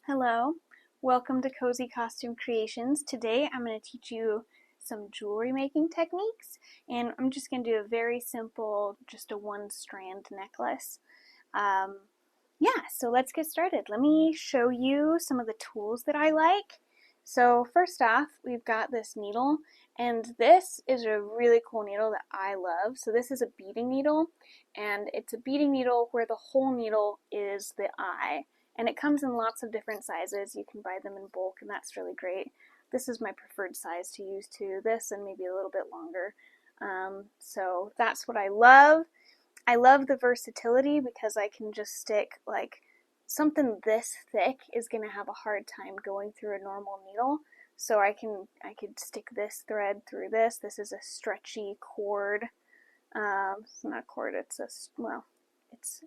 Hello, welcome to Cozy Costume Creations. Today I'm going to teach you some jewelry making techniques, and I'm just going to do a very simple, just a one strand necklace. So let's get started. Let me show you some of the tools that I like. So first off, we've got this needle, and this is a really cool needle that I love. So this is a beading needle, and it's a beading needle where the whole needle is the eye. And it comes in lots of different sizes. You can buy them in bulk, and that's really great. This is my preferred size to use too. This and maybe a little bit longer. So that's what I love. I love the versatility because I can just stick like something this thick is going to have a hard time going through a normal needle. So I could stick this thread through this. This is a stretchy cord. It's not a cord. It's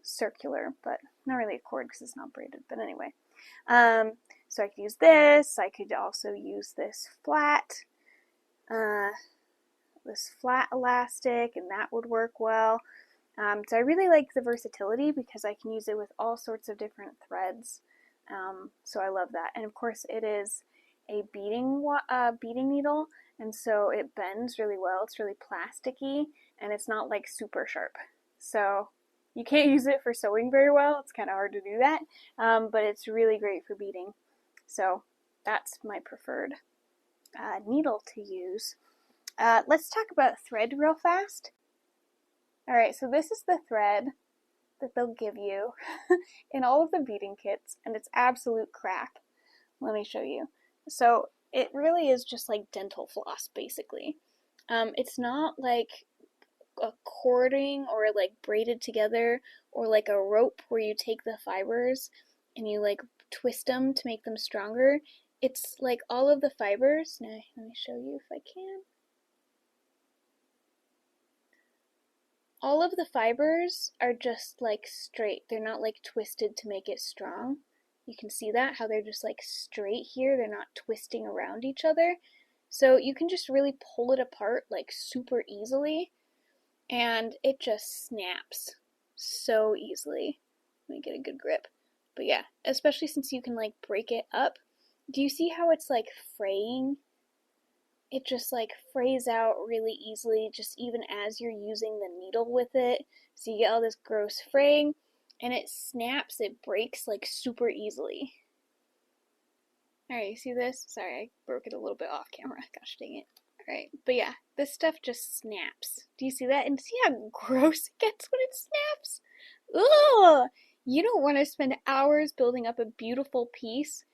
circular, but not really a cord because it's not braided. But anyway, so I could use this. I could also use this flat elastic, and that would work well. So I really like the versatility because I can use it with all sorts of different threads. So I love that. And of course, it is a beading needle, and so it bends really well. It's really plasticky, and it's not like super sharp. So you can't use it for sewing very well. It's kind of hard to do that, but it's really great for beading. So that's my preferred needle to use. Let's talk about thread real fast. Alright, so this is the thread that they'll give you in all of the beading kits, and it's absolute crap. Let me show you. So it really is just like dental floss, basically. It's not like a cording or like braided together or like a rope where you take the fibers and you like twist them to make them stronger. It's like all of the fibers. Now, let me show you if I can. All of the fibers are just like straight. They're not like twisted to make it strong. You can see that, how they're just like straight here. They're not twisting around each other. So you can just really pull it apart like super easily, and it just snaps so easily. Let me get a good grip. But yeah, especially since you can like break it up. Do you see how it's like fraying? It just like frays out really easily, just even as you're using the needle with it. So you get all this gross fraying, and it snaps, it breaks like super easily. Alright, you see this? Sorry, I broke it a little bit off camera. Gosh dang it. Alright, but yeah, this stuff just snaps. Do you see that? And see how gross it gets when it snaps? Ugh! You don't want to spend hours building up a beautiful piece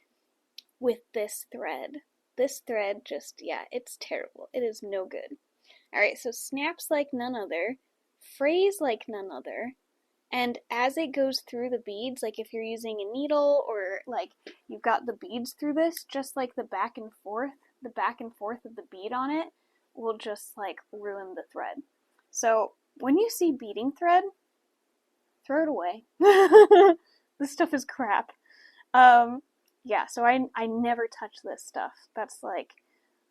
with this thread. This thread just, yeah, it's terrible. It is no good. Alright, so snaps like none other, frays like none other, and as it goes through the beads, like if you're using a needle or like you've got the beads through this, just like the back and forth of the bead on it will just like ruin the thread. So when you see beading thread, throw it away. This stuff is crap. Yeah, so I never touch this stuff. That's like,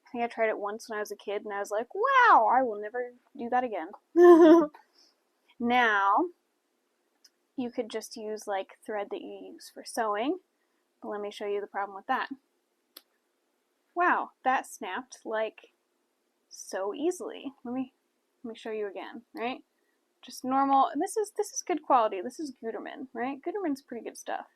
I think I tried it once when I was a kid, and I was like, wow, I will never do that again. Now, you could just use like thread that you use for sewing. But let me show you the problem with that. Wow, that snapped like so easily. Let me show you again, right? Just normal, and this is good quality. This is Gutermann, right? Gutermann's pretty good stuff.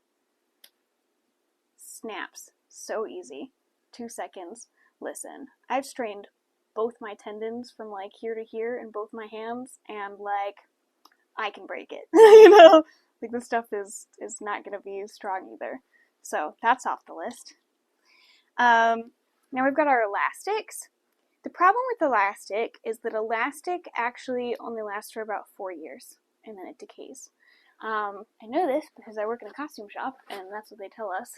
Snaps so easy. 2 seconds. Listen, I've strained both my tendons from like here to here in both my hands, and like I can break it. You know, like this stuff is not gonna be strong either. So that's off the list. Now we've got our elastics. The problem with elastic is that elastic actually only lasts for about 4 years, and then it decays. I know this because I work in a costume shop, and that's what they tell us.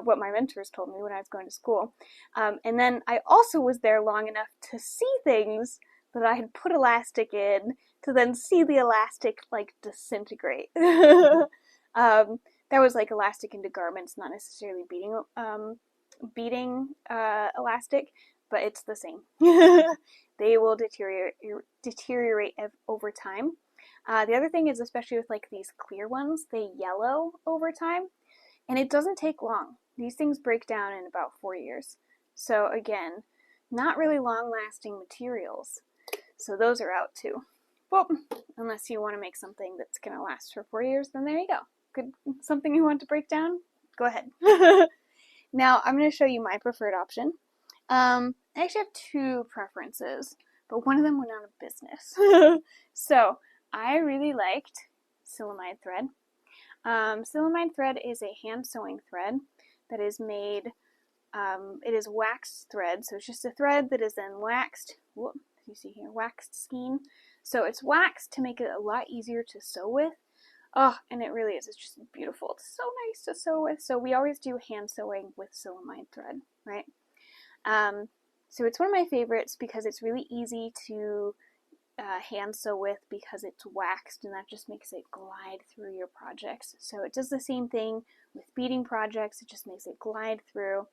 What my mentors told me when I was going to school. And then I also was there long enough to see things that I had put elastic in, to then see the elastic like disintegrate. That was like elastic into garments, not necessarily beading elastic, but it's the same. They will deteriorate over time. The other thing is, especially with like these clear ones, they yellow over time. And it doesn't take long. These things break down in about 4 years. So again, not really long-lasting materials. So those are out too. Well, unless you want to make something that's going to last for 4 years, then there you go. Good, something you want to break down? Go ahead. Now, I'm going to show you my preferred option. I actually have two preferences, but one of them went out of business. So, I really liked silicone thread. Silicone thread is a hand sewing thread that is made, it is waxed thread, so it's just a thread that is then waxed, whoop, you see here, waxed skein. So it's waxed to make it a lot easier to sew with. Oh, and it really is, it's just beautiful. It's so nice to sew with. So we always do hand sewing with silicone thread, right? So it's one of my favorites because it's really easy to hand sew with because it's waxed, and that just makes it glide through your projects. So it does the same thing with beading projects, it just makes it glide through.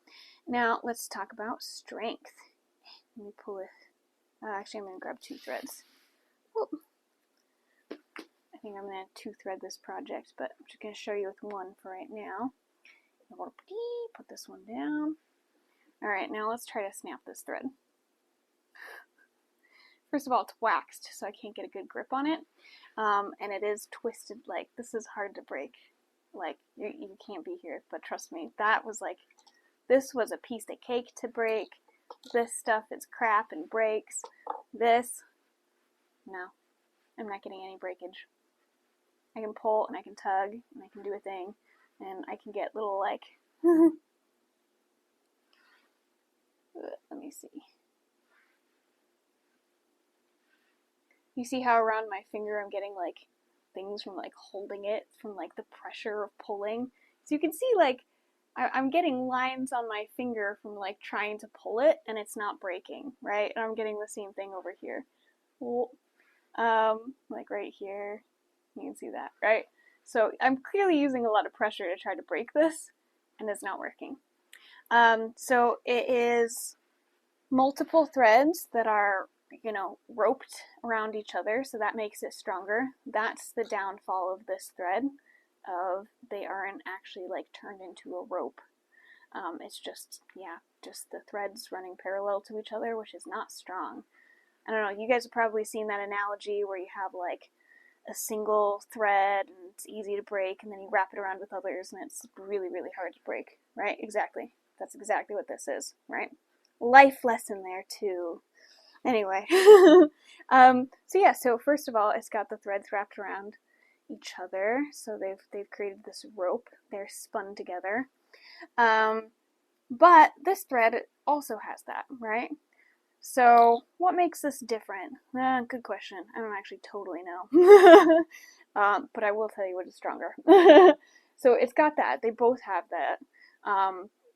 Now let's talk about strength. Let me pull it. Actually, I'm going to grab two threads. Whoop. I think I'm going to two thread this project, but I'm just going to show you with one for right now. Put this one down. Alright, now let's try to snap this thread. First of all, it's waxed, so I can't get a good grip on it. And it is twisted, like, this is hard to break. Like, you can't be here, but trust me, that was like, this was a piece of cake to break. This stuff is crap and breaks. This, no, I'm not getting any breakage. I can pull, and I can tug, and I can do a thing, and I can get little, like, let me see. You see how around my finger I'm getting like things from like holding it, from like the pressure of pulling. So you can see like I'm getting lines on my finger from like trying to pull it, and it's not breaking, right? And I'm getting the same thing over here. Like right here, you can see that, right? So I'm clearly using a lot of pressure to try to break this, and it's not working. So it is multiple threads that are, you know, roped around each other, so that makes it stronger. That's the downfall of this thread, of they aren't actually like turned into a rope. It's just, yeah, just the threads running parallel to each other, which is not strong. I don't know, you guys have probably seen that analogy where you have like a single thread and it's easy to break, and then you wrap it around with others and it's really, really hard to break, right? Exactly. That's exactly what this is, right? Life lesson there too. Anyway, so yeah, so first of all, it's got the threads wrapped around each other, so they've created this rope. They're spun together. But this thread also has that, right? So what makes this different? Good question. I don't actually totally know. But I will tell you what is stronger. So it's got that. They both have that.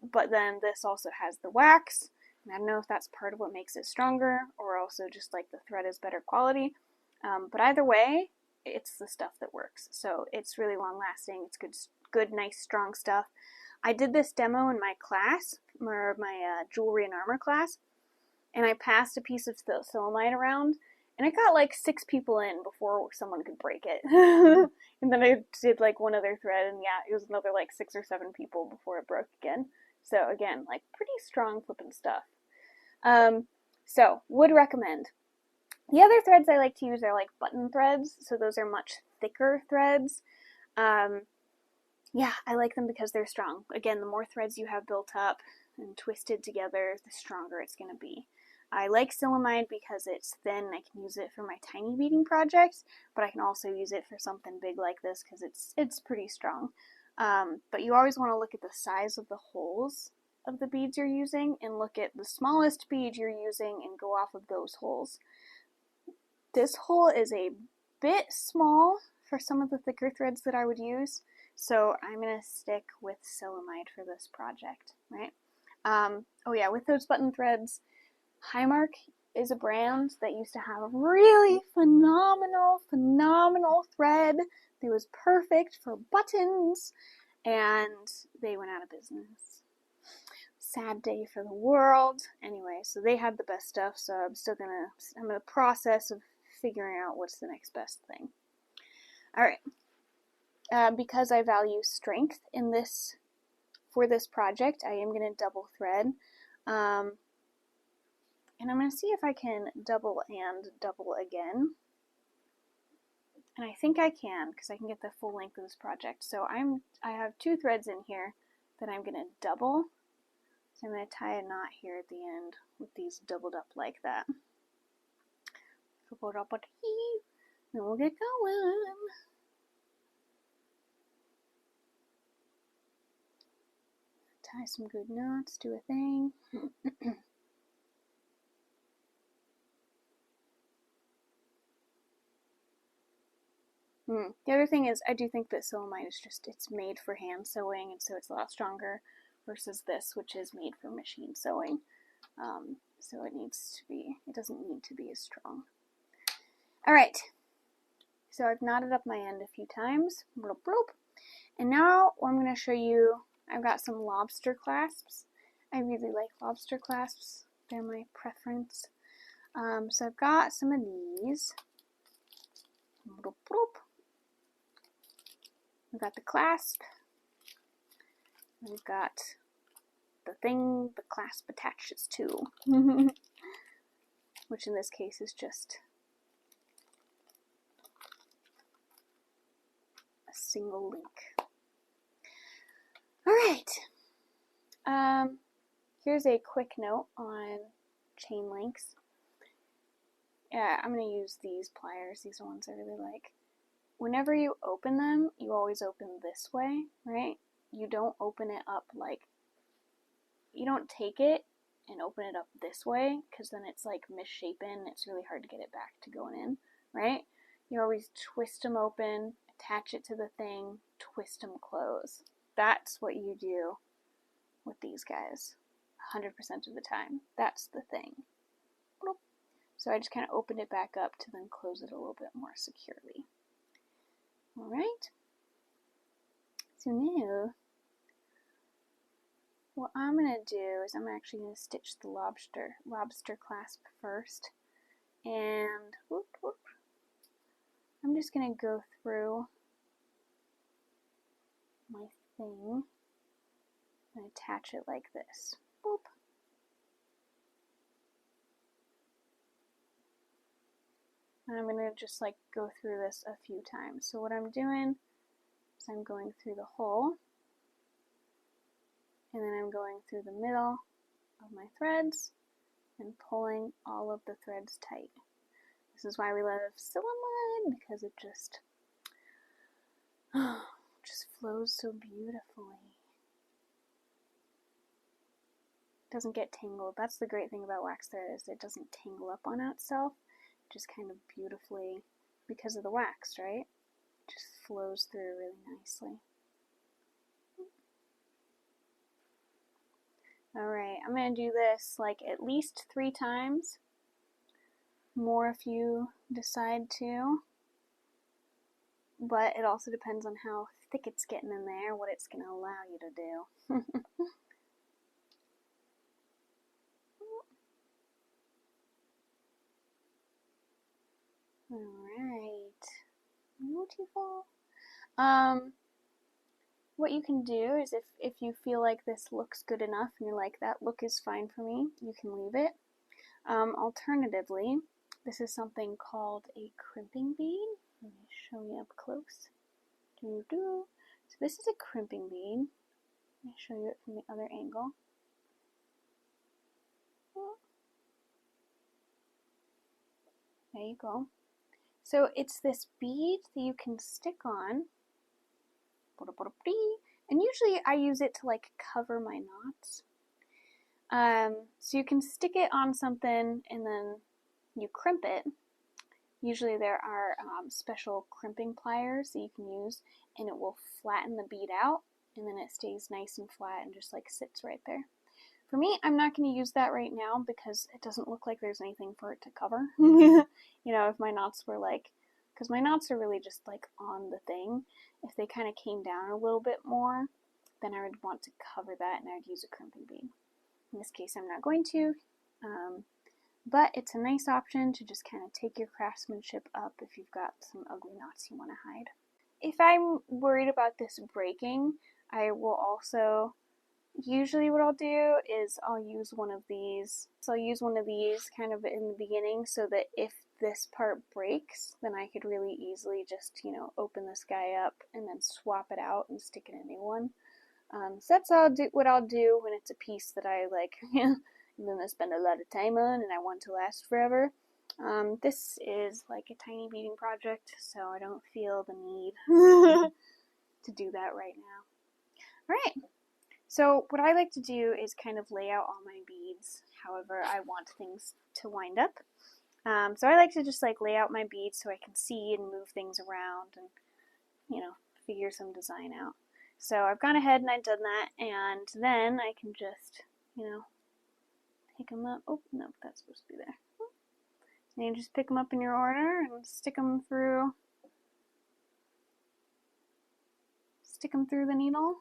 But then this also has the wax. And I don't know if that's part of what makes it stronger, or also just like the thread is better quality. But either way, it's the stuff that works. So it's really long lasting. It's good, nice, strong stuff. I did this demo in my class, my jewelry and armor class, and I passed a piece of silicone around, and I got like 6 people in before someone could break it. And then I did like one other thread, and yeah, it was another like 6 or 7 people before it broke again. So again, like pretty strong flippin' stuff. So would recommend. The other threads I like to use are like button threads, so those are much thicker threads. Yeah, I like them because they're strong. Again, the more threads you have built up and twisted together, the stronger it's going to be. I like silicone because it's thin. I can use it for my tiny beading projects, but I can also use it for something big like this because it's pretty strong. But you always want to look at the size of the holes of the beads you're using, and look at the smallest bead you're using and go off of those holes. This hole is a bit small for some of the thicker threads that I would use, so I'm going to stick with silicone for this project, right? Oh yeah, with those button threads, Highmark is a brand that used to have a really phenomenal thread that was perfect for buttons, and they went out of business. Sad day for the world. Anyway, so they had the best stuff, so I'm in the process of figuring out what's the next best thing. Alright. Because I value strength in this for this project, I am going to double thread. And I'm going to see if I can double and double again. And I think I can, because I can get the full length of this project. So I have 2 threads in here that I'm going to double. So I'm going to tie a knot here at the end with these doubled up like that. Then we'll get going. Tie some good knots, do a thing. The other thing is, I do think that silicone is just, it's made for hand sewing, and so it's a lot stronger versus this, which is made for machine sewing. So it doesn't need to be as strong. Alright, so I've knotted up my end a few times, bloop, bloop. And now I'm going to show you, I've got some lobster clasps. I really like lobster clasps, they're my preference. So I've got some of these. Bloop, bloop. We've got the clasp. We've got the thing the clasp attaches to, which in this case is just a single link. Alright, here's a quick note on chain links. Yeah, I'm going to use these pliers. These are ones I really like. Whenever you open them, you always open this way, right? You don't open it up like, you don't take it and open it up this way, because then it's like misshapen. It's really hard to get it back to going in, right? You always twist them open, attach it to the thing, twist them close. That's what you do with these guys 100% of the time. That's the thing. So I just kind of opened it back up to then close it a little bit more securely. Alright, so now what I'm going to do is I'm actually going to stitch the lobster clasp first, and whoop, whoop, I'm just going to go through my thing and attach it like this. Boop. And I'm going to just like go through this a few times. So what I'm doing is I'm going through the hole, and then I'm going through the middle of my threads and pulling all of the threads tight. This is why we love silicone, because it just flows so beautifully. It doesn't get tangled. That's the great thing about wax thread, is it doesn't tangle up on itself. It just kind of beautifully, because of the wax, right? It just flows through really nicely. Alright, I'm going to do this like at least 3 times. More if you decide to. But it also depends on how thick it's getting in there, what it's going to allow you to do. Alright, beautiful. What you can do is if you feel like this looks good enough and you're like, that look is fine for me, you can leave it. Alternatively, this is something called a crimping bead. Let me show you up close. So this is a crimping bead. Let me show you it from the other angle. There you go. So it's this bead that you can stick on, and usually I use it to like cover my knots. So you can stick it on something and then you crimp it. Usually there are special crimping pliers that you can use, and it will flatten the bead out, and then it stays nice and flat and just like sits right there. For me, I'm not going to use that right now because it doesn't look like there's anything for it to cover. You know, if my knots were like, because my knots are really just like on the thing, if they kind of came down a little bit more, then I would want to cover that and I'd use a crimping bead. In this case, I'm not going to, but it's a nice option to just kind of take your craftsmanship up if you've got some ugly knots you want to hide. If I'm worried about this breaking, I will also usually what I'll do is I'll use one of these. So I'll use one of these kind of in the beginning so that if this part breaks, then I could really easily just, open this guy up and then swap it out and stick in a new one. So that's what I'll do when it's a piece that I like, I'm gonna spend a lot of time on and I want to last forever. This is like a tiny beading project, so I don't feel the need to do that right now. Alright, so what I like to do is kind of lay out all my beads however I want things to wind up. So I like to just like lay out my beads so I can see and move things around and, figure some design out. So I've gone ahead and I've done that, and then I can just, pick them up. Oh, no, that's supposed to be there. And you just pick them up in your order and stick them through the needle.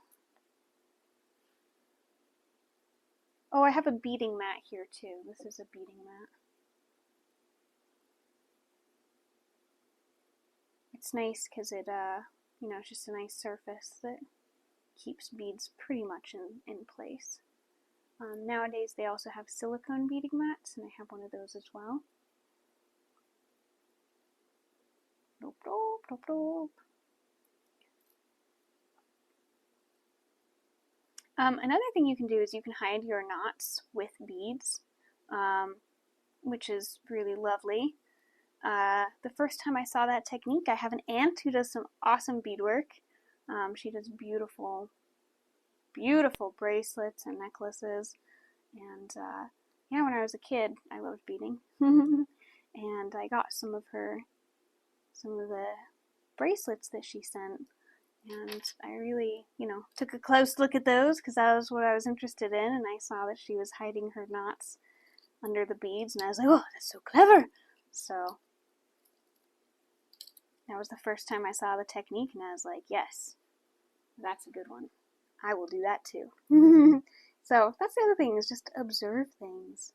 Oh, I have a beading mat here too. This is a beading mat. It's nice because it's just a nice surface that keeps beads pretty much in place. Nowadays they also have silicone beading mats, and I have one of those as well. Dope, dope, dope, dope. Another thing you can do is you can hide your knots with beads, which is really lovely. The first time I saw that technique, I have an aunt who does some awesome beadwork. She does beautiful, beautiful bracelets and necklaces. And when I was a kid, I loved beading. And I got some of the bracelets that she sent. And I really, took a close look at those because that was what I was interested in. And I saw that she was hiding her knots under the beads. And I was like, oh, that's so clever. So that was the first time I saw the technique. And I was like, yes, that's a good one. I will do that too. So that's the other thing, is just observe things.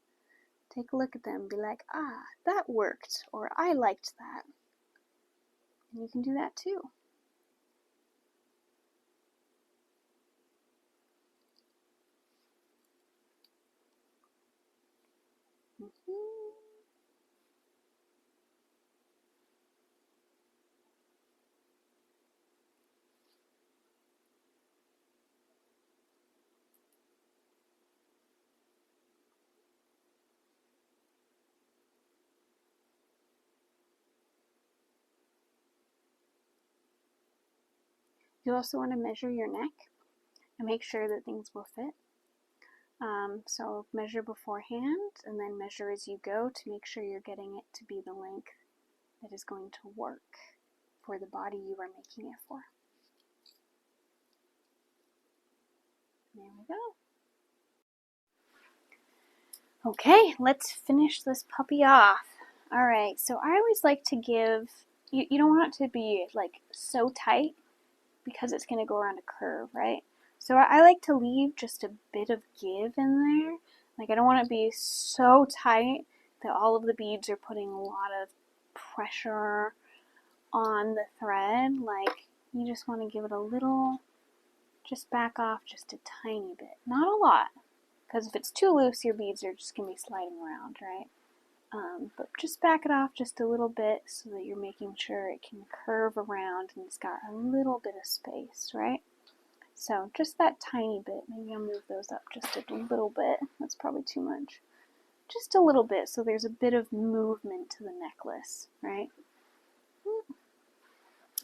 Take a look at them, be like, ah, that worked, or I liked that. And you can do that too. You also want to measure your neck and make sure that things will fit. So measure beforehand and then measure as you go to make sure you're getting it to be the length that is going to work for the body you are making it for. There we go. Okay, let's finish this puppy off. Alright, so I always like to give, you don't want it to be like so tight because it's going to go around a curve, right? So I like to leave just a bit of give in there. Like, I don't want it to be so tight that all of the beads are putting a lot of pressure on the thread. Like, you just want to give it a little, just back off just a tiny bit. Not a lot, because if it's too loose, your beads are just going to be sliding around, right? But just back it off just a little bit so that you're making sure it can curve around and it's got a little bit of space, right? So just that tiny bit. Maybe I'll move those up just a little bit. That's probably too much. Just a little bit so there's a bit of movement to the necklace, right?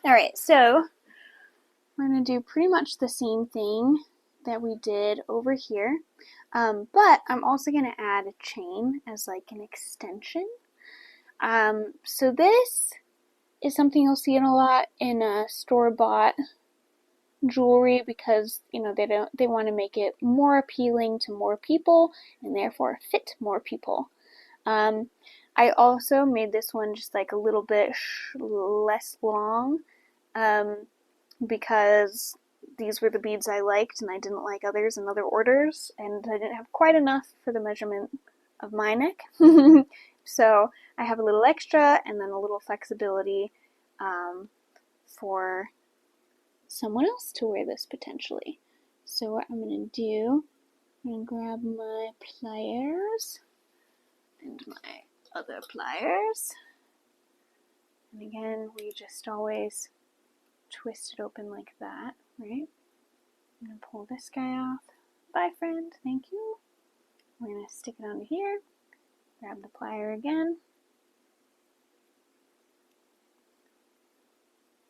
Alright, so we're going to do pretty much the same thing that we did over here. But I'm also going to add a chain as like an extension. So this is something you'll see in a lot in store-bought jewelry because they want to make it more appealing to more people and therefore fit more people. I also made this one just like a little bit less long because these were the beads I liked and I didn't like others in other orders, and I didn't have quite enough for the measurement of my neck. So I have a little extra and then a little flexibility for someone else to wear this potentially. So what I'm going to do, I'm going to grab my pliers and my other pliers. And again, we just always twist it open like that, right? I'm going to pull this guy off. Bye, friend. Thank you. We're going to stick it onto here. Grab the plier again.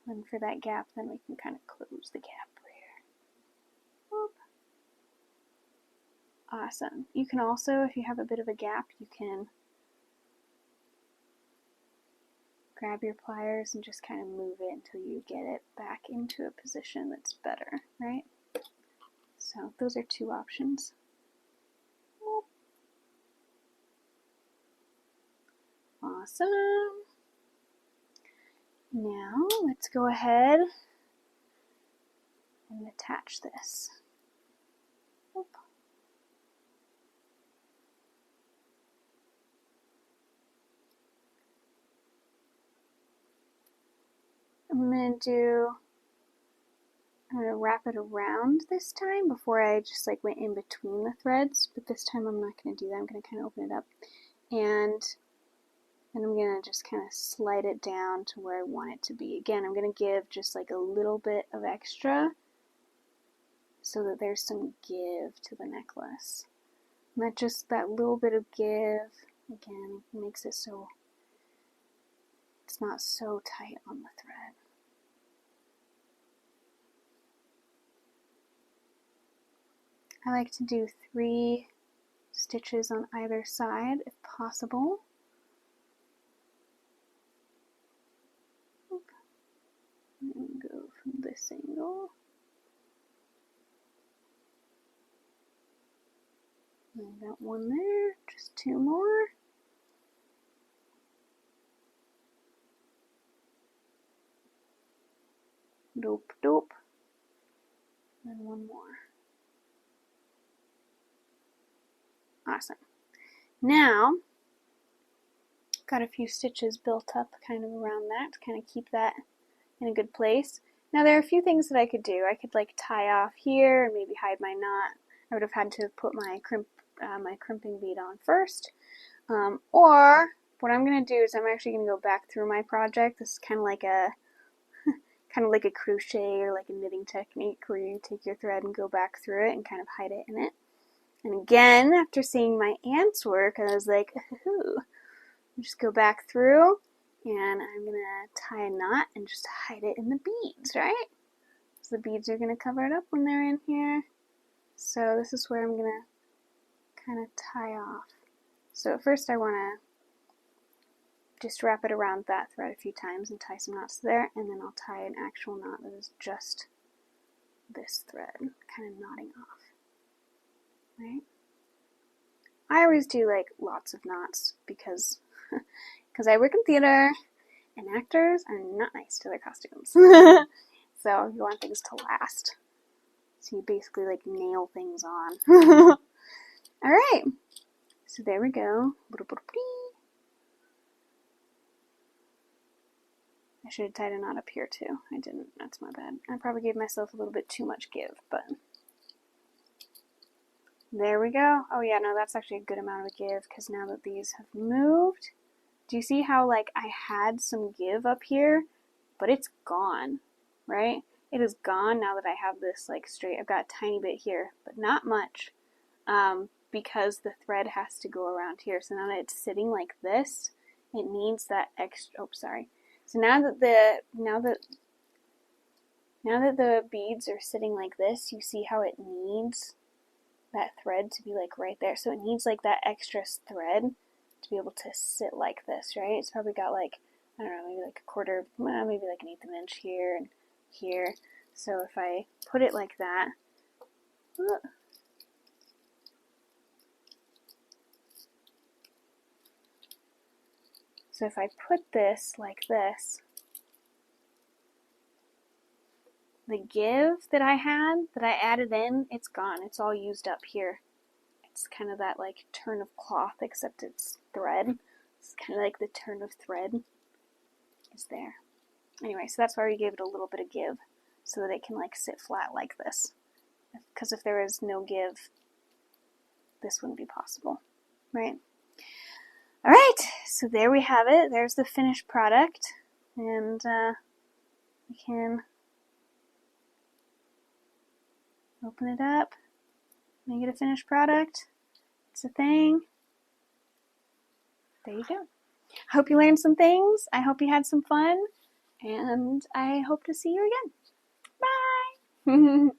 And for that gap, then we can kind of close the gap here. Whoop. Awesome. You can also, if you have a bit of a gap, you can grab your pliers and just kind of move it until you get it back into a position that's better, right? So those are two options. Awesome. Now let's go ahead and attach this. Oop. I'm going to wrap it around this time before I just like went in between the threads, but this time I'm not going to do that. I'm going to kind of open it up and I'm going to just kind of slide it down to where I want it to be. Again, I'm going to give just like a little bit of extra so that there's some give to the necklace. And that little bit of give, again, makes it so it's not so tight on the thread. I like to do 3 stitches on either side if possible. And go from this angle. I got one there, just 2 more. Dope, dope. And one more. Awesome. Now, got a few stitches built up kind of around that to kind of keep that in a good place. Now there are a few things that I could do. I could like tie off here and maybe hide my knot. I would have had to put my crimping bead on first. Or what I'm going to do is I'm actually going to go back through my project. This is kind of like a crochet or like a knitting technique where you take your thread and go back through it and kind of hide it in it. And again, after seeing my aunt's work, I was like, ooh. Just go back through and I'm going to tie a knot and just hide it in the beads, right? So the beads are going to cover it up when they're in here. So this is where I'm going to kind of tie off. So at first I want to just wrap it around that thread a few times and tie some knots there, and then I'll tie an actual knot that is just this thread, kind of knotting off, right? I always do like lots of knots because I work in theater and actors are not nice to their costumes. So you want things to last. So you basically like nail things on. Alright, so there we go. I should have tied a knot up here too. I didn't, that's my bad. I probably gave myself a little bit too much give, but there we go. Oh yeah, no, that's actually a good amount of give because now that these have moved, do you see how like I had some give up here, but it's gone, right? It is gone now that I have this like straight. I've got a tiny bit here, but not much, because the thread has to go around here. So now that it's sitting like this, it needs that extra. Oh, sorry. So now that the beads are sitting like this, you see how it needs that thread to be like right there. So it needs like that extra thread to be able to sit like this, right? It's probably got like, I don't know, maybe like a quarter, well, maybe like an 1/8 of an inch here and here. So if I put it like that, so if I put this like this, the give that I had, that I added in, it's gone. It's all used up here. It's kind of that like turn of cloth, except it's thread. It's kind of like the turn of thread is there. Anyway, so that's why we gave it a little bit of give, so that it can like sit flat like this. because if there was no give, this wouldn't be possible, right? All right, so there we have it. There's the finished product, and we can open it up, make it a finished product. It's a thing. There you go. I hope you learned some things. I hope you had some fun, and I hope to see you again. Bye!